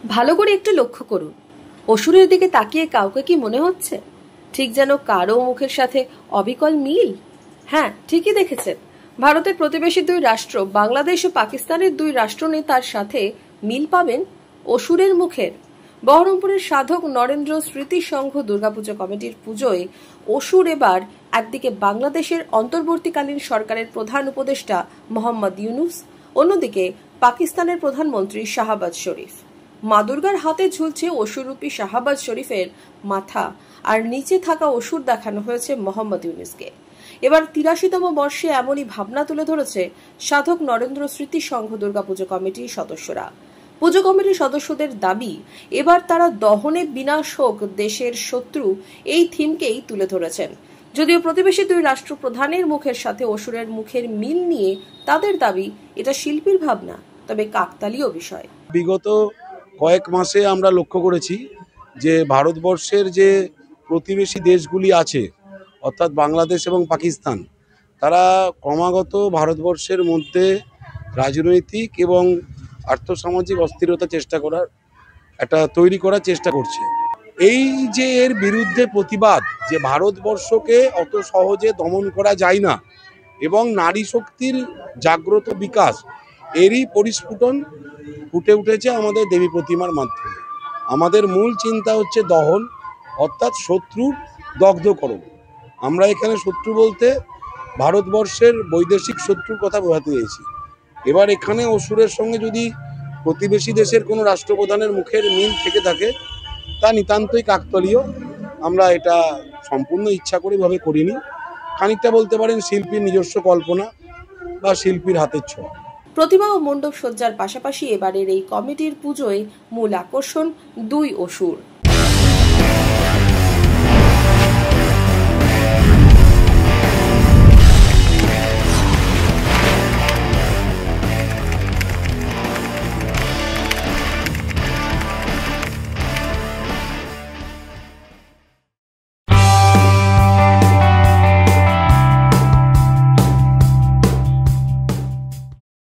ভালো করে একটু লক্ষ্য করুন, অসুরের দিকে তাকিয়ে কাউকে কি মনে হচ্ছে ঠিক যেন কারো মুখের সাথে অবিকল মিল? হ্যাঁ, ঠিকই দেখেছেন। ভারতের প্রতিবেশী দুই রাষ্ট্র বাংলাদেশ ও পাকিস্তানের দুই রাষ্ট্রনেতার সাথে মিল পাবেন অসুরের মুখের। বহরমপুরের সাধক নরেন্দ্র স্মৃতি সংঘ দুর্গাপুজো কমিটির পুজোয় অসুর এবার একদিকে বাংলাদেশের অন্তর্বর্তীকালীন সরকারের প্রধান উপদেষ্টা মোহাম্মদ ইউনুস, অন্যদিকে পাকিস্তানের প্রধানমন্ত্রী শাহবাজ শরীফ। মা দুর্গার হাতে ঝুলছে অসুরূপী শাহবাজ শরীফের মাথা, আর নিচে থাকা অসুর দেখানো হয়েছে মোহাম্মদ ইউনুসকে। এবার ৮৩তম বর্ষে এমনই ভাবনা তুলে ধরেছে সাধক নরেন্দ্র স্মৃতি সংঘ দুর্গাপুজো কমিটির সদস্যরা। পুজো কমিটির সদস্যদের দাবি, এবার তারা দহনে বিনাশ হোক দেশের শত্রু এই থিমকেই তুলে ধরেছেন। যদিও প্রতিবেশী দুই রাষ্ট্রপ্রধানের মুখের সাথে অসুরের মুখের মিল নিয়ে তাদের দাবি এটা শিল্পীর ভাবনা, তবে কাকতালীয় বিষয়। বিগত কয়েক মাসে আমরা লক্ষ্য করেছি যে ভারতবর্ষের যে প্রতিবেশী দেশগুলি আছে অর্থাৎ বাংলাদেশ এবং পাকিস্তান, তারা ক্রমাগত ভারতবর্ষের মধ্যে রাজনৈতিক এবং আর্থসামাজিক অস্থিরতা তৈরি করার চেষ্টা করছে। এই যে এর বিরুদ্ধে প্রতিবাদ, যে ভারতবর্ষকে অত সহজে দমন করা যায় না এবং নারী শক্তির জাগ্রত বিকাশ, এরই পরিস্ফুটন ফুটে উঠেছে আমাদের দেবী প্রতিমার মাধ্যমে। আমাদের মূল চিন্তা হচ্ছে দহন, অর্থাৎ শত্রুর দগ্ধকরণ। আমরা এখানে শত্রু বলতে ভারতবর্ষের বৈদেশিক শত্রুর কথা বোঝাতে চেয়েছি। এবার এখানে অসুরের সঙ্গে যদি প্রতিবেশী দেশের কোনো রাষ্ট্রপ্রধানের মুখের মিল থেকে থাকে, তা নিতান্তই কাকতালীয়। আমরা এটা সম্পূর্ণ ইচ্ছা করে ভাবে করিনি। খানিকটা বলতে পারেন শিল্পীর নিজস্ব কল্পনা বা শিল্পীর হাতের ছোঁয়া। প্রতিমা ও মণ্ডপ সজ্জার পাশাপাশি এবারের এই কমিটির পুজোয় মূল আকর্ষণ দুই অসুর।